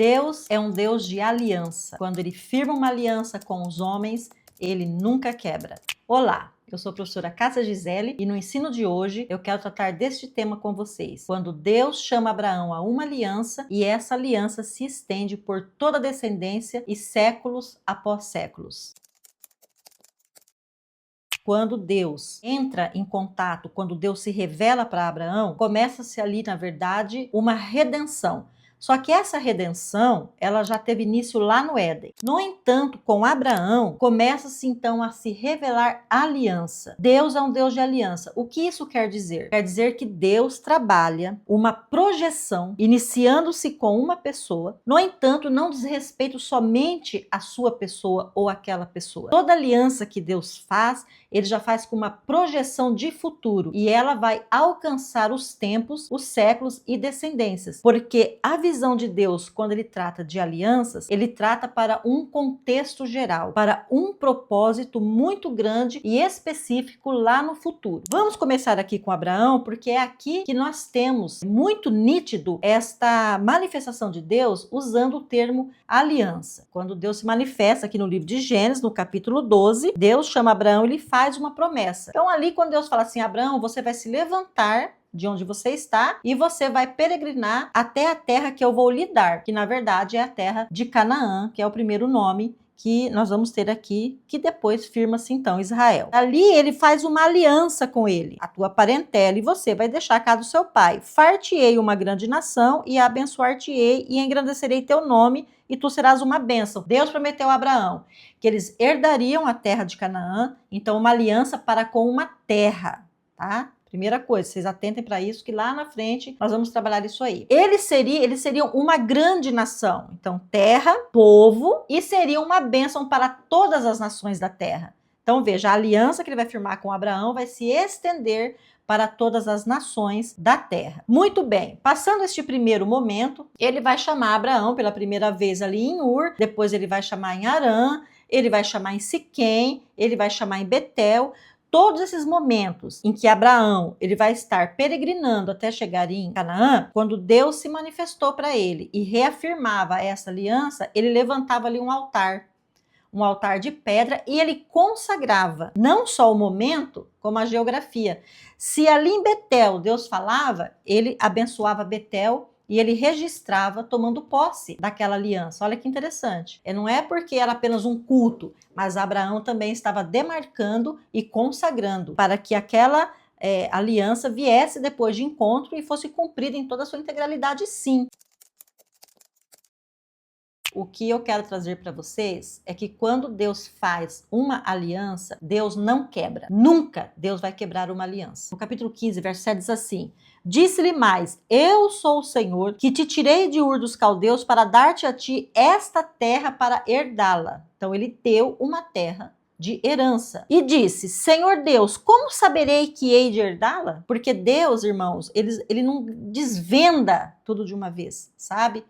Deus é um Deus de aliança. Quando ele firma uma aliança com os homens, ele nunca quebra. Olá, eu sou a professora Cássia Gisele e no ensino de hoje eu quero tratar deste tema com vocês. Quando Deus chama Abraão a uma aliança e essa aliança se estende por toda a descendência e séculos após séculos. Quando Deus entra em contato, quando Deus se revela para Abraão, começa-se ali, na verdade, uma redenção. Só que essa redenção, ela já teve início lá no Éden. No entanto, com Abraão, começa-se então a se revelar a aliança. Deus é um Deus de aliança. O que isso quer dizer? Quer dizer que Deus trabalha uma projeção, iniciando-se com uma pessoa. No entanto, não diz respeito somente à sua pessoa ou àquela pessoa. Toda aliança que Deus faz, ele já faz com uma projeção de futuro e ela vai alcançar os tempos, os séculos e descendências. Porque a visão de Deus, quando ele trata de alianças, ele trata para um contexto geral, para um propósito muito grande e específico lá no futuro. Vamos começar aqui com Abraão, porque é aqui que nós temos muito nítido esta manifestação de Deus usando o termo aliança. Quando Deus se manifesta aqui no livro de Gênesis, no capítulo 12, Deus chama Abraão e ele faz uma promessa. Então ali quando Deus fala assim, Abraão, você vai se levantar de onde você está e você vai peregrinar até a terra que eu vou lhe dar, que na verdade é a terra de Canaã, que é o primeiro nome que nós vamos ter aqui, que depois firma-se então Israel. Ali ele faz uma aliança com ele, a tua parentela e você vai deixar a casa do seu pai. Far-te-ei uma grande nação e abençoar-te-ei e engrandecerei teu nome e tu serás uma bênção. Deus prometeu a Abraão que eles herdariam a terra de Canaã, então uma aliança para com uma terra, tá? Primeira coisa, vocês atentem para isso, que lá na frente nós vamos trabalhar isso aí. Eles seriam uma grande nação. Então, terra, povo, e seriam uma bênção para todas as nações da terra. Então, veja, a aliança que ele vai firmar com Abraão vai se estender para todas as nações da terra. Muito bem, passando este primeiro momento, ele vai chamar Abraão pela primeira vez ali em Ur, depois ele vai chamar em Harã, ele vai chamar em Siquém, ele vai chamar em Betel. Todos esses momentos em que Abraão ele vai estar peregrinando até chegar em Canaã, quando Deus se manifestou para ele e reafirmava essa aliança, ele levantava ali um altar de pedra e ele consagrava não só o momento, como a geografia. Se ali em Betel Deus falava, ele abençoava Betel e ele registrava tomando posse daquela aliança. Olha que interessante. Não é porque era apenas um culto, mas Abraão também estava demarcando e consagrando para que aquela aliança viesse depois de encontro e fosse cumprida em toda a sua integralidade, sim. O que eu quero trazer para vocês é que quando Deus faz uma aliança, Deus não quebra. Nunca Deus vai quebrar uma aliança. No capítulo 15, verso 7 diz assim: disse-lhe mais, eu sou o Senhor que te tirei de Ur dos Caldeus para dar-te a ti esta terra para herdá-la. Então ele deu uma terra de herança. E disse, Senhor Deus, como saberei que hei de herdá-la? Porque Deus, irmãos, ele não desvenda tudo de uma vez, sabe?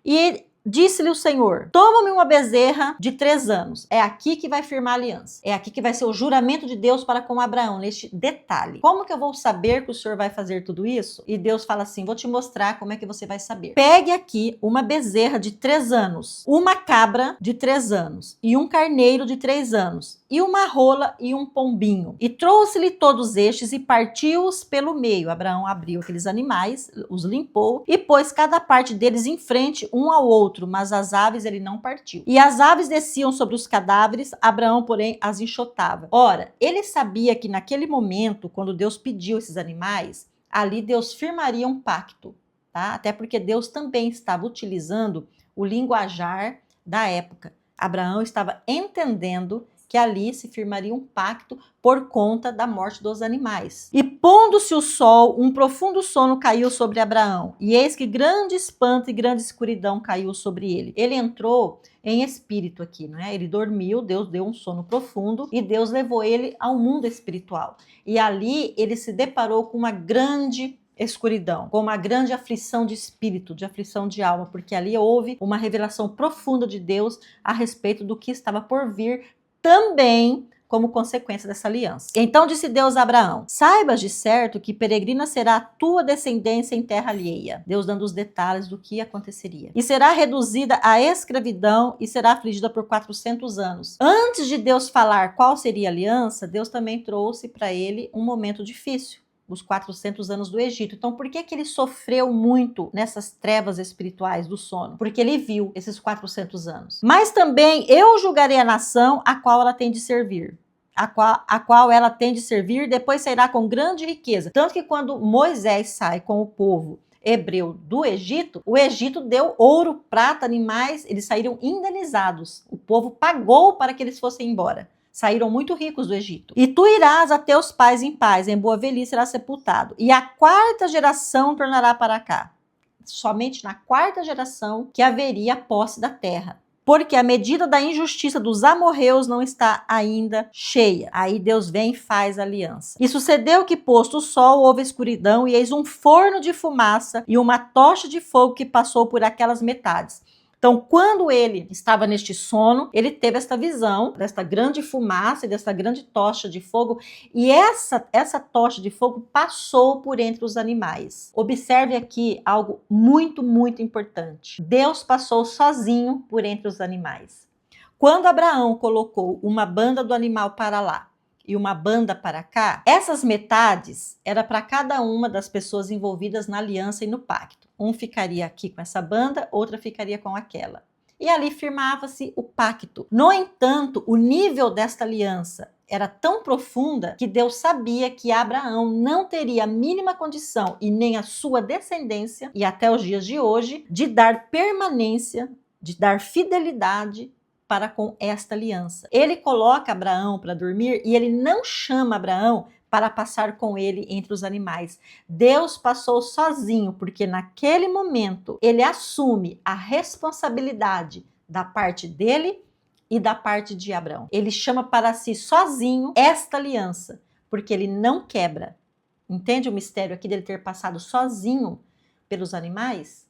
E disse-lhe o Senhor, toma-me uma bezerra de 3 anos. É aqui que vai firmar a aliança. É aqui que vai ser o juramento de Deus para com Abraão, neste detalhe. Como que eu vou saber que o Senhor vai fazer tudo isso? E Deus fala assim, vou te mostrar como é que você vai saber. Pegue aqui uma bezerra de 3 anos, uma cabra de 3 anos e um carneiro de 3 anos e uma rola e um pombinho. E trouxe-lhe todos estes e partiu-os pelo meio. Abraão abriu aqueles animais, os limpou e pôs cada parte deles em frente um ao outro, mas as aves ele não partiu. E as aves desciam sobre os cadáveres, Abraão, porém, as enxotava. Ora, ele sabia que naquele momento, quando Deus pediu esses animais, ali Deus firmaria um pacto, tá? Até porque Deus também estava utilizando o linguajar da época. Abraão estava entendendo que ali se firmaria um pacto por conta da morte dos animais. E pondo-se o sol, um profundo sono caiu sobre Abraão, e eis que grande espanto e grande escuridão caiu sobre ele. Ele entrou em espírito aqui, não é? Ele dormiu, Deus deu um sono profundo, e Deus levou ele ao mundo espiritual. E ali ele se deparou com uma grande escuridão, com uma grande aflição de espírito, de aflição de alma, porque ali houve uma revelação profunda de Deus a respeito do que estava por vir, também como consequência dessa aliança. Então disse Deus a Abraão: saibas de certo que peregrina será a tua descendência em terra alheia. Deus dando os detalhes do que aconteceria. E será reduzida à escravidão e será afligida por 400 anos. Antes de Deus falar qual seria a aliança, Deus também trouxe para ele um momento difícil. Os 400 anos do Egito. Então, por que ele sofreu muito nessas trevas espirituais do sono? Porque ele viu esses 400 anos. Mas também eu julgarei a nação a qual ela tem de servir. A qual ela tem de servir, depois sairá com grande riqueza. Tanto que quando Moisés sai com o povo hebreu do Egito, o Egito deu ouro, prata, animais, eles saíram indenizados. O povo pagou para que eles fossem embora. Saíram muito ricos do Egito. E tu irás a teus pais em paz, em boa velhice serás sepultado. E a quarta geração tornará para cá. Somente na quarta geração que haveria a posse da terra. Porque a medida da injustiça dos amorreus não está ainda cheia. Aí Deus vem e faz aliança. E sucedeu que, posto o sol, houve escuridão, e eis um forno de fumaça e uma tocha de fogo que passou por aquelas metades. Então, quando ele estava neste sono, ele teve esta visão desta grande fumaça e desta grande tocha de fogo, e essa tocha de fogo passou por entre os animais. Observe aqui algo muito, muito importante. Deus passou sozinho por entre os animais. Quando Abraão colocou uma banda do animal para lá e uma banda para cá, essas metades era para cada uma das pessoas envolvidas na aliança e no pacto. Um ficaria aqui com essa banda, outra ficaria com aquela. E ali firmava-se o pacto. No entanto, o nível desta aliança era tão profunda que Deus sabia que Abraão não teria a mínima condição, e nem a sua descendência, e até os dias de hoje, de dar permanência, de dar fidelidade para com esta aliança. Ele coloca Abraão para dormir e ele não chama Abraão para passar com ele entre os animais. Deus passou sozinho, porque naquele momento ele assume a responsabilidade da parte dele e da parte de Abraão. Ele chama para si sozinho esta aliança, porque ele não quebra. Entende o mistério aqui dele ter passado sozinho pelos animais?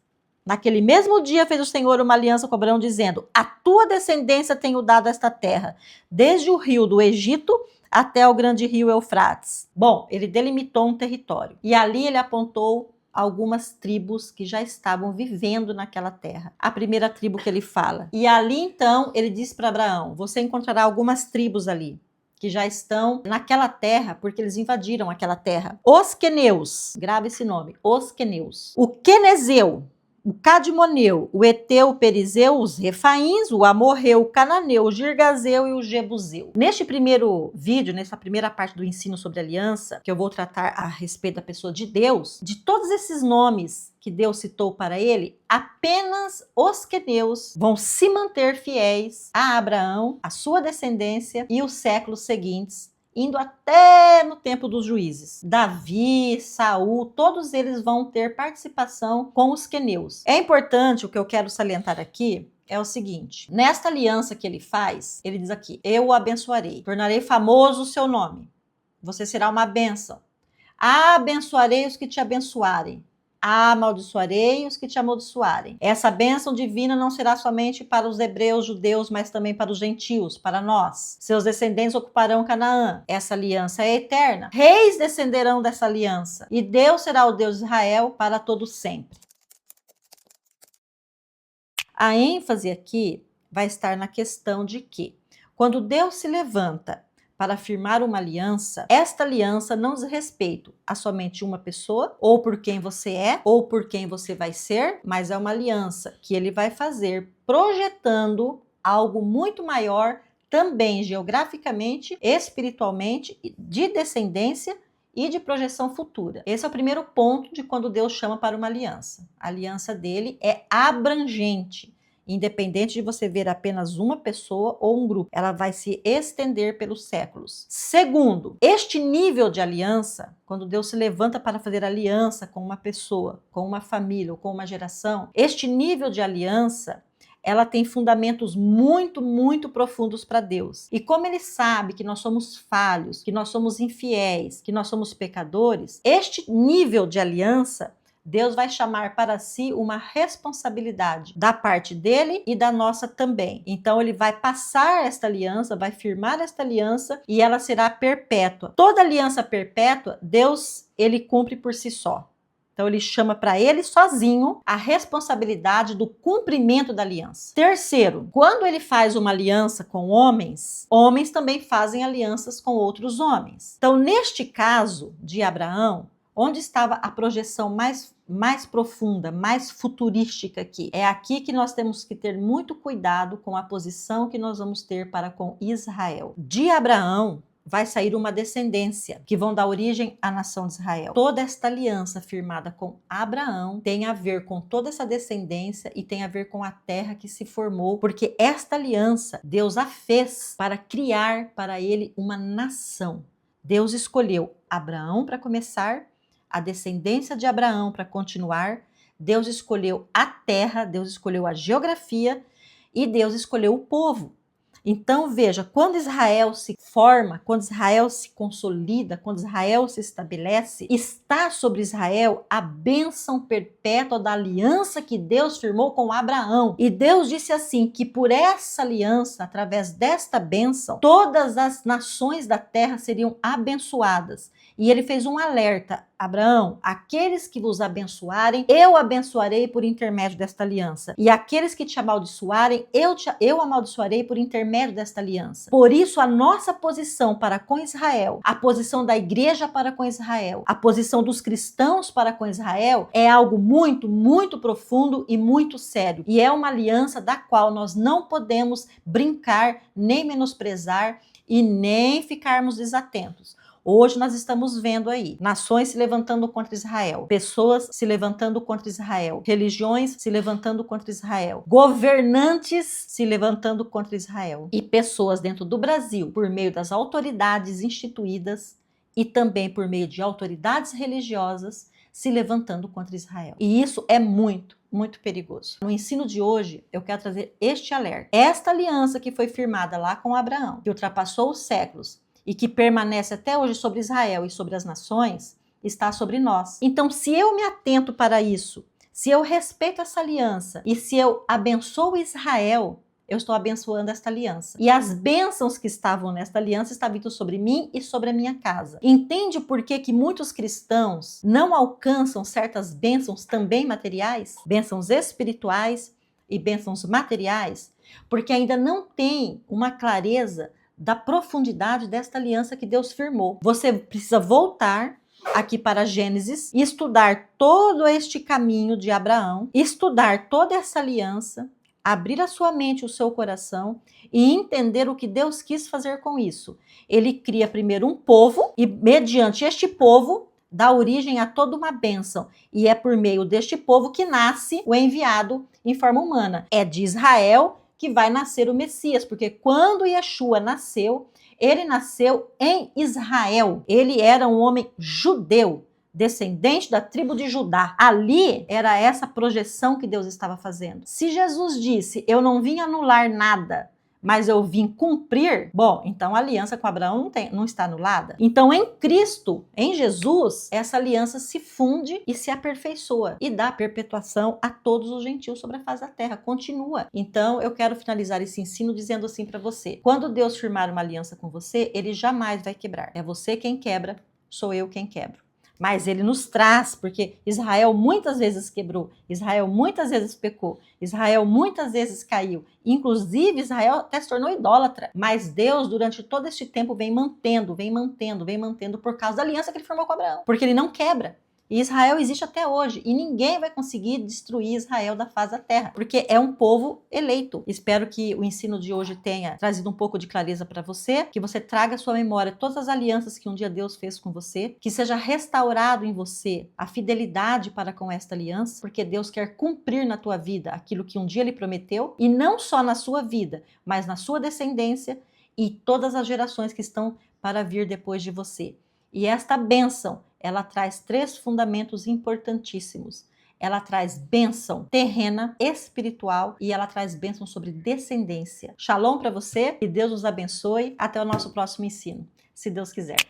Naquele mesmo dia fez o Senhor uma aliança com Abraão, dizendo: a tua descendência tenho dado esta terra, desde o rio do Egito até o grande rio Eufrates. Bom, ele delimitou um território. E ali ele apontou algumas tribos que já estavam vivendo naquela terra. A primeira tribo que ele fala. E ali então ele diz para Abraão: você encontrará algumas tribos ali que já estão naquela terra, porque eles invadiram aquela terra. Os queneus, grave esse nome, os queneus. O quenezeu, o cadmoneu, o eteu, o perizeu, os refaíns, o amorreu, o cananeu, o girgazeu e o jebuseu. Neste primeiro vídeo, nessa primeira parte do ensino sobre aliança, que eu vou tratar a respeito da pessoa de Deus, de todos esses nomes que Deus citou para ele, apenas os queneus vão se manter fiéis a Abraão, a sua descendência e os séculos seguintes, indo até no tempo dos juízes. Davi, Saul, todos eles vão ter participação com os queneus. É importante, o que eu quero salientar aqui é o seguinte: nesta aliança que ele faz, ele diz aqui: eu o abençoarei, tornarei famoso o seu nome, você será uma bênção. Abençoarei os que te abençoarem, amaldiçoarei os que te amaldiçoarem. Essa bênção divina não será somente para os hebreus, judeus, mas também para os gentios, para nós. Seus descendentes ocuparão Canaã. Essa aliança é eterna. Reis descenderão dessa aliança. E Deus será o Deus de Israel para todo sempre. A ênfase aqui vai estar na questão de que, quando Deus se levanta para firmar uma aliança, esta aliança não diz respeito a somente uma pessoa, ou por quem você é, ou por quem você vai ser, mas é uma aliança que ele vai fazer projetando algo muito maior, também geograficamente, espiritualmente, de descendência e de projeção futura. Esse é o primeiro ponto de quando Deus chama para uma aliança. A aliança dele é abrangente. Independente de você ver apenas uma pessoa ou um grupo, ela vai se estender pelos séculos. Segundo, este nível de aliança, quando Deus se levanta para fazer aliança com uma pessoa, com uma família ou com uma geração, este nível de aliança, ela tem fundamentos muito, muito profundos para Deus. E como ele sabe que nós somos falhos, que nós somos infiéis, que nós somos pecadores, este nível de aliança Deus vai chamar para si uma responsabilidade da parte dele e da nossa também. Então ele vai passar esta aliança, vai firmar esta aliança e ela será perpétua. Toda aliança perpétua, Deus, ele cumpre por si só. Então ele chama para ele sozinho a responsabilidade do cumprimento da aliança. Terceiro, quando ele faz uma aliança com homens, homens também fazem alianças com outros homens. Então neste caso de Abraão, onde estava a projeção mais profunda, mais futurística aqui? É aqui que nós temos que ter muito cuidado com a posição que nós vamos ter para com Israel. De Abraão vai sair uma descendência que vão dar origem à nação de Israel. Toda esta aliança firmada com Abraão tem a ver com toda essa descendência e tem a ver com a terra que se formou, porque esta aliança Deus a fez para criar para ele uma nação. Deus escolheu Abraão para começar, a descendência de Abraão para continuar. Deus escolheu a terra, Deus escolheu a geografia e Deus escolheu o povo. Então veja, quando Israel se forma, quando Israel se consolida, quando Israel se estabelece, está sobre Israel a bênção perpétua da aliança que Deus firmou com Abraão. E Deus disse assim, que por essa aliança, através desta bênção, todas as nações da terra seriam abençoadas. E ele fez um alerta: Abraão, aqueles que vos abençoarem, eu abençoarei por intermédio desta aliança. E aqueles que te amaldiçoarem, eu amaldiçoarei por intermédio desta aliança. Por isso, a nossa posição para com Israel, a posição da igreja para com Israel, a posição dos cristãos para com Israel é algo muito, muito profundo e muito sério. E é uma aliança da qual nós não podemos brincar, nem menosprezar e nem ficarmos desatentos. Hoje nós estamos vendo aí nações se levantando contra Israel, pessoas se levantando contra Israel, religiões se levantando contra Israel, governantes se levantando contra Israel e pessoas dentro do Brasil, por meio das autoridades instituídas e também por meio de autoridades religiosas, se levantando contra Israel. E isso é muito, muito perigoso. No ensino de hoje, eu quero trazer este alerta. Esta aliança que foi firmada lá com Abraão, que ultrapassou os séculos, e que permanece até hoje sobre Israel e sobre as nações, está sobre nós. Então, se eu me atento para isso, se eu respeito essa aliança e se eu abençoo Israel, eu estou abençoando esta aliança. E as bênçãos que estavam nesta aliança estão vindo sobre mim e sobre a minha casa. Entende por que muitos cristãos não alcançam certas bênçãos também materiais? Bênçãos espirituais e bênçãos materiais? Porque ainda não tem uma clareza da profundidade desta aliança que Deus firmou. Você precisa voltar aqui para Gênesis e estudar todo este caminho de Abraão, estudar toda essa aliança, abrir a sua mente, o seu coração e entender o que Deus quis fazer com isso. Ele cria primeiro um povo e, mediante este povo, dá origem a toda uma bênção. E é por meio deste povo que nasce o enviado em forma humana. É de Israel que vai nascer o Messias, porque quando Yeshua nasceu, ele nasceu em Israel. Ele era um homem judeu, descendente da tribo de Judá. Ali era essa projeção que Deus estava fazendo. Se Jesus disse, eu não vim anular nada, mas eu vim cumprir, bom, então a aliança com Abraão não está anulada. Então em Cristo, em Jesus, essa aliança se funde e se aperfeiçoa e dá perpetuação a todos os gentios sobre a face da terra, continua. Então eu quero finalizar esse ensino dizendo assim para você: quando Deus firmar uma aliança com você, ele jamais vai quebrar. É você quem quebra, sou eu quem quebro. Mas ele nos traz, porque Israel muitas vezes quebrou, Israel muitas vezes pecou, Israel muitas vezes caiu. Inclusive, Israel até se tornou idólatra. Mas Deus, durante todo este tempo, vem mantendo por causa da aliança que ele formou com Abraão. Porque ele não quebra. E Israel existe até hoje. E ninguém vai conseguir destruir Israel da face da terra. Porque é um povo eleito. Espero que o ensino de hoje tenha trazido um pouco de clareza para você. Que você traga à sua memória todas as alianças que um dia Deus fez com você. Que seja restaurado em você a fidelidade para com esta aliança. Porque Deus quer cumprir na tua vida aquilo que um dia Ele prometeu. E não só na sua vida, mas na sua descendência e todas as gerações que estão para vir depois de você. E esta bênção, ela traz 3 fundamentos importantíssimos. Ela traz bênção terrena, espiritual e ela traz bênção sobre descendência. Shalom para você, que Deus os abençoe. Até o nosso próximo ensino, se Deus quiser.